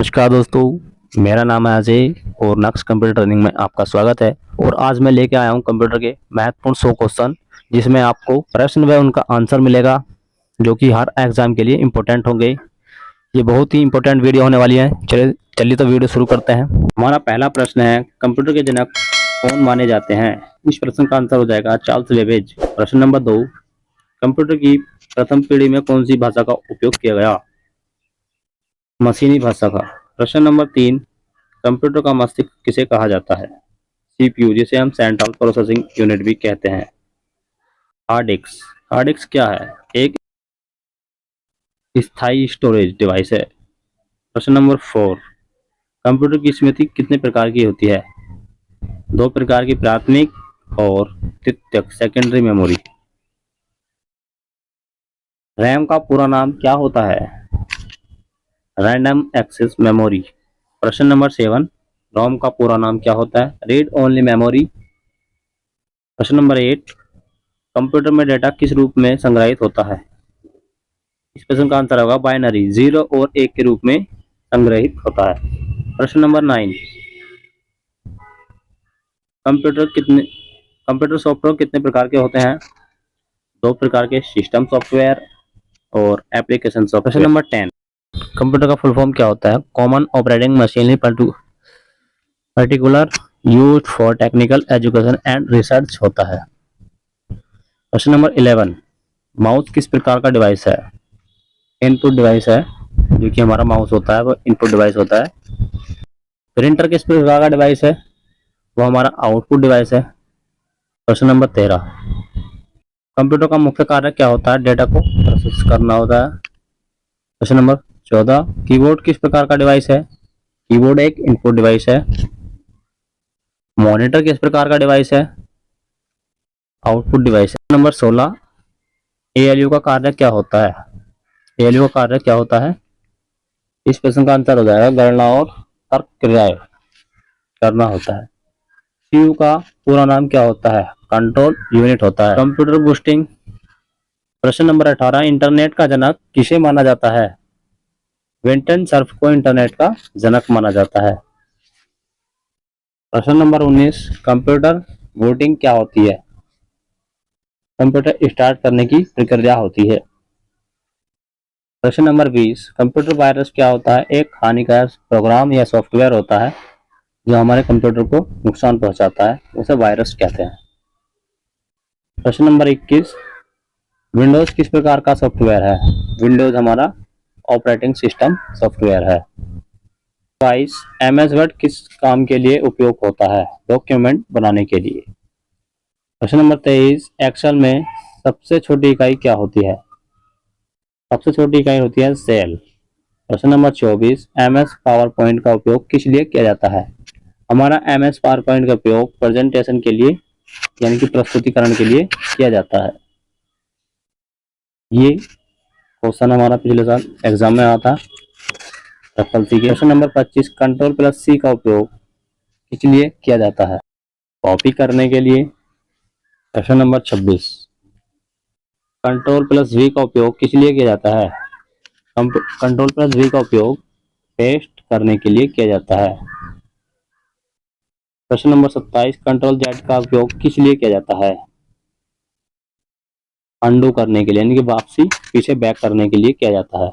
नमस्कार दोस्तों, मेरा नाम है अजय और नक्स कंप्यूटर ट्रेनिंग में आपका स्वागत है। और आज मैं लेके आया हूं कंप्यूटर के महत्वपूर्ण 100 क्वेश्चन, जिसमें आपको प्रश्न व उनका आंसर मिलेगा, जो कि हर एग्जाम के लिए इम्पोर्टेंट होंगे। ये बहुत ही इम्पोर्टेंट वीडियो होने वाली है। चलिए तो वीडियो शुरू करते हैं। हमारा पहला प्रश्न है, कंप्यूटर के जनक कौन माने जाते हैं? इस प्रश्न का आंसर हो जाएगा चार्ल्स बेबेज। प्रश्न नंबर 2, कंप्यूटर की प्रथम पीढ़ी में कौन सी भाषा का उपयोग किया गया? मशीनी भाषा का। प्रश्न नंबर 3, कंप्यूटर का मस्तिष्क किसे कहा जाता है? सीपीयू, जिसे हम सेंट्रल प्रोसेसिंग यूनिट भी कहते हैं। Hard disk. हार्ड डिस्क क्या है? एक स्थायी स्टोरेज डिवाइस है। प्रश्न नंबर 4, कंप्यूटर की स्मृति कितने प्रकार की होती है? 2 प्रकार की, प्राथमिक और तृतीयक सेकेंडरी मेमोरी। रैम का पूरा नाम क्या होता है? Random access memory. प्रश्न नंबर 7, रोम का पूरा नाम क्या होता है? Read only memory. प्रश्न नंबर 8, कंप्यूटर में डेटा किस रूप में संग्रहित होता है? इस प्रश्न का आंसर होगा बाइनरी, 0 और 1 के रूप में संग्रहित होता है। प्रश्न नंबर 9, कंप्यूटर सॉफ्टवेयर कितने प्रकार के होते हैं? 2 प्रकार के, सिस्टम सॉफ्टवेयर और एप्लीकेशन सॉफ्टवेयर। प्रश्न नंबर 10, कंप्यूटर का फुल फॉर्म क्या होता है? Common operating machinery particular used for technical education and research होता है। प्रश्न नंबर 11, माउस किस प्रकार का डिवाइस है? इनपुट डिवाइस है, जो कि हमारा माउस होता है वो इनपुट डिवाइस होता है। प्रिंटर किस प्रकार का डिवाइस है? वो हमारा आउटपुट डिवाइस है। प्रश्न नंबर 13, कंप्यूटर का मुख्य कार्य क्या होता है? डेटा को प्रोसेस करना होता है। प्रश्न नंबर 14, कीबोर्ड किस प्रकार का डिवाइस है? कीबोर्ड एक इनपुट डिवाइस है। मॉनिटर किस प्रकार का डिवाइस है? आउटपुट डिवाइस है। नंबर 16, एएलयू का कार्य क्या होता है? एएलयू का कार्य क्या होता है? इस प्रश्न का आंसर हो जाएगा गणना और तर्क क्रियाएं करना होता है। सीपीयू का पूरा नाम क्या होता है? कंट्रोल यूनिट होता है। Computer boosting. प्रश्न नंबर 18, इंटरनेट का जनक किसे माना जाता है? विंटन सर्फ को इंटरनेट का जनक माना जाता है। प्रश्न नंबर 19, कंप्यूटर बूटिंग क्या होती है? कंप्यूटर स्टार्ट करने की प्रक्रिया होती है। प्रश्न नंबर 20, कंप्यूटर वायरस क्या होता है? एक हानिकारक प्रोग्राम या सॉफ्टवेयर होता है जो हमारे कंप्यूटर को नुकसान पहुंचाता है, उसे वायरस कहते हैं। प्रश्न नंबर 21, विंडोज किस प्रकार का सॉफ्टवेयर है? विंडोज हमारा ऑपरेटिंग सिस्टम सॉफ्टवेयर है। 22, एमएस वर्ड किस काम के लिए उपयोग होता है? डॉक्यूमेंट बनाने के लिए। प्रश्न नंबर 23, एक्सेल में सबसे छोटी इकाई क्या होती है? सबसे छोटी इकाई होती है सेल। प्रश्न नंबर 24, एमएस पावर पॉइंट का उपयोग किस लिए किया जाता है? हमारा एमएस पावर पॉइंट का उपयोग प्रेजेंटेशन के लिए, यानी कि प्रस्तुतिकरण के लिए किया जाता है। ये क्वेश्चन हमारा पिछले साल एग्जाम में आया था ट्रिपल सी के। क्वेश्चन नंबर 25, कंट्रोल प्लस सी का उपयोग किस लिए किया जाता है? कॉपी करने के लिए। प्रश्न नंबर 26, कंट्रोल प्लस वी का उपयोग किस लिए किया जाता है? कंट्रोल प्लस वी का उपयोग पेस्ट करने के लिए किया जाता है। प्रश्न नंबर 27, कंट्रोल जेड का उपयोग किस लिए किया जाता है? अंडू करने के लिए, यानी कि वापसी पीछे बैक करने के लिए किया जाता है।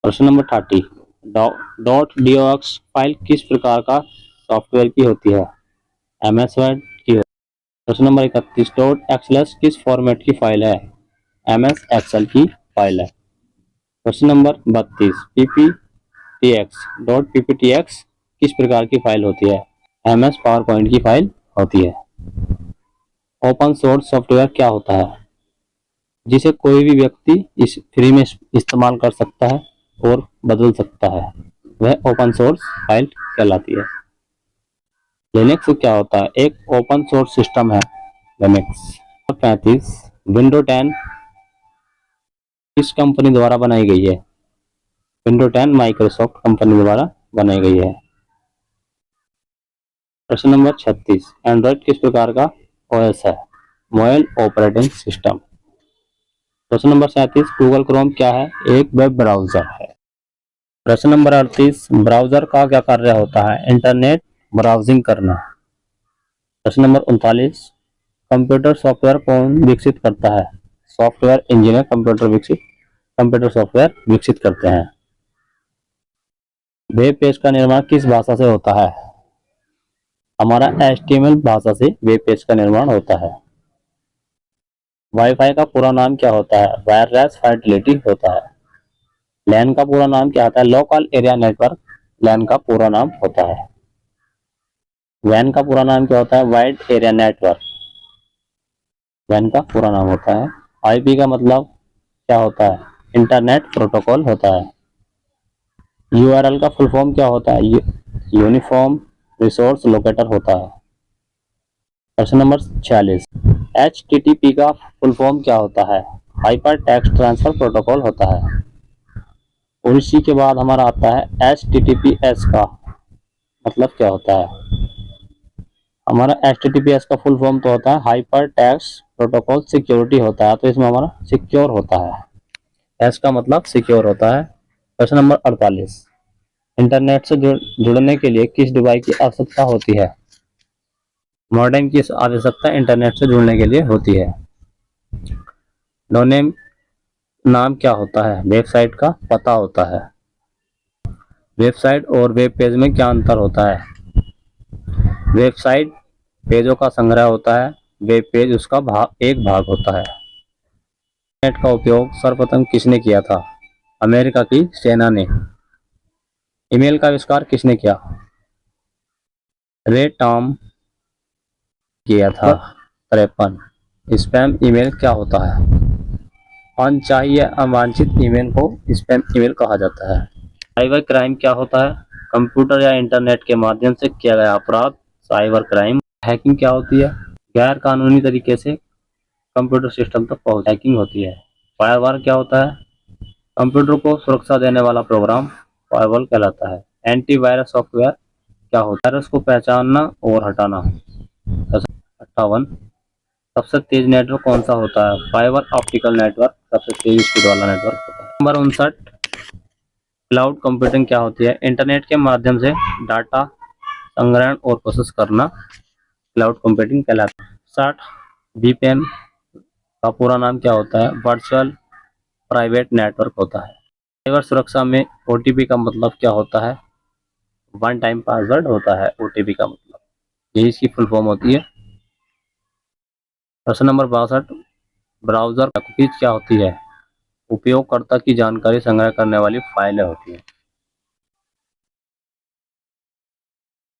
प्रश्न नंबर 30, डॉट डॉक्स फाइल किस प्रकार का सॉफ्टवेयर की होती है? एमएस वर्ड की होती है। प्रश्न नंबर 31, डॉट एक्सएलएस किस फॉर्मेट की फाइल है? एमएस एक्सेल की फाइल है। प्रश्न नंबर 32, पीपीटीएक्स डॉट पीपीटीएक्स किस प्रकार की फाइल होती है? एमएस पावर पॉइंट की फाइल होती है। ओपन सोर्स सॉफ्टवेयर क्या होता है? जिसे कोई भी व्यक्ति इस फ्री में इस्तेमाल कर सकता है और बदल सकता है, वह ओपन सोर्स फाइल कहलाती है। लिनक्स क्या होता है? एक ओपन सोर्स सिस्टम है लिनक्स। 35, विंडो 10 किस कंपनी द्वारा बनाई गई है? विंडो 10 माइक्रोसॉफ्ट कंपनी द्वारा बनाई गई है। प्रश्न नंबर 36, एंड्रॉइड किस प्रकार का ओएस है? Mobile operating system. प्रश्न नंबर 37, गूगल क्रोम क्या है? एक वेब ब्राउजर है। प्रश्न नंबर 38, ब्राउजर का क्या कार्य होता है? इंटरनेट ब्राउजिंग करना। प्रश्न नंबर 39, कंप्यूटर सॉफ्टवेयर कौन विकसित करता है? सॉफ्टवेयर इंजीनियर कंप्यूटर सॉफ्टवेयर विकसित करते हैं। वेब पेज का निर्माण किस भाषा से होता है? हमारा HTML भाषा से वेब पेज का निर्माण होता है। वाईफाई का पूरा नाम क्या होता है? वायरलेस फाइडेलिटी होता है। लैन का पूरा नाम क्या होता है? लोकल एरिया नेटवर्क लैन का पूरा नाम होता है। वैन का पूरा नाम क्या होता है? वाइड एरिया नेटवर्क वैन का पूरा नाम होता है। IP का मतलब क्या होता है? इंटरनेट प्रोटोकॉल होता है। URL का फुल फॉर्म क्या होता है? यूनिफॉर्म रिसोर्स लोकेटर होता है। प्रश्न नंबर 46, HTTP का फुल फॉर्म क्या होता है? हाइपर टेक्स्ट ट्रांसफर प्रोटोकॉल होता है। और इसी के बाद हमारा आता है HTTPS का मतलब क्या होता है? हमारा HTTPS का फुल फॉर्म तो होता है हाइपर टेक्स्ट प्रोटोकॉल सिक्योरिटी होता है, तो इसमें हमारा सिक्योर होता है। एस का मतलब सिक्योर होता है। प्रश्न नंबर 48, इंटरनेट से जुड़ने के लिए किस डिवाइस की आवश्यकता होती है? मॉडेम की आवश्यकता इंटरनेट से जुड़ने के लिए होती है। डोमेन नाम क्या होता है? वेबसाइट का पता होता है। वेबसाइट और वेब पेज में क्या अंतर होता है? वेबसाइट पेजों का संग्रह होता है, वेब पेज उसका एक भाग होता है। इंटरनेट का उपयोग सर्वप्रथम किसने किया था? अमेरिका की सेना ने। ईमेल का आविष्कार किसने किया? रे टॉम किया था। 53, स्पैम ईमेल क्या होता है? अनचाही या अवांछित ईमेल को स्पैम ईमेल कहा जाता है। साइबर क्राइम क्या होता है? कंप्यूटर या इंटरनेट के माध्यम से किया गया अपराध साइबर क्राइम। हैकिंग क्या होती है? गैर कानूनी तरीके से कंप्यूटर सिस्टम तक पहुंच हैकिंग होती है। फायरवॉल क्या होता है? कंप्यूटर को सुरक्षा देने वाला प्रोग्राम फायरवॉल कहलाता है। एंटीवायरस सॉफ्टवेयर क्या होता है? वायरस को पहचानना और हटाना। 58, सबसे तेज नेटवर्क कौन सा होता है? फाइबर ऑप्टिकल नेटवर्क सबसे तेज स्पीड वाला नेटवर्क होता है। नंबर 59, क्लाउड कंप्यूटिंग क्या होती है? इंटरनेट के माध्यम से डाटा संग्रहण और प्रोसेस करना क्लाउड कंप्यूटिंग कहलाता है। 60, VPN का पूरा नाम क्या होता है? वर्चुअल प्राइवेट नेटवर्क होता है। साइबर सुरक्षा में OTP का मतलब क्या होता है? वन टाइम पासवर्ड होता है OTP का मतलब, यही इसकी फुल फॉर्म होती है। प्रश्न नंबर 62, ब्राउजर कुकीज क्या होती है? उपयोगकर्ता की जानकारी संग्रह करने वाली फाइलें होती हैं।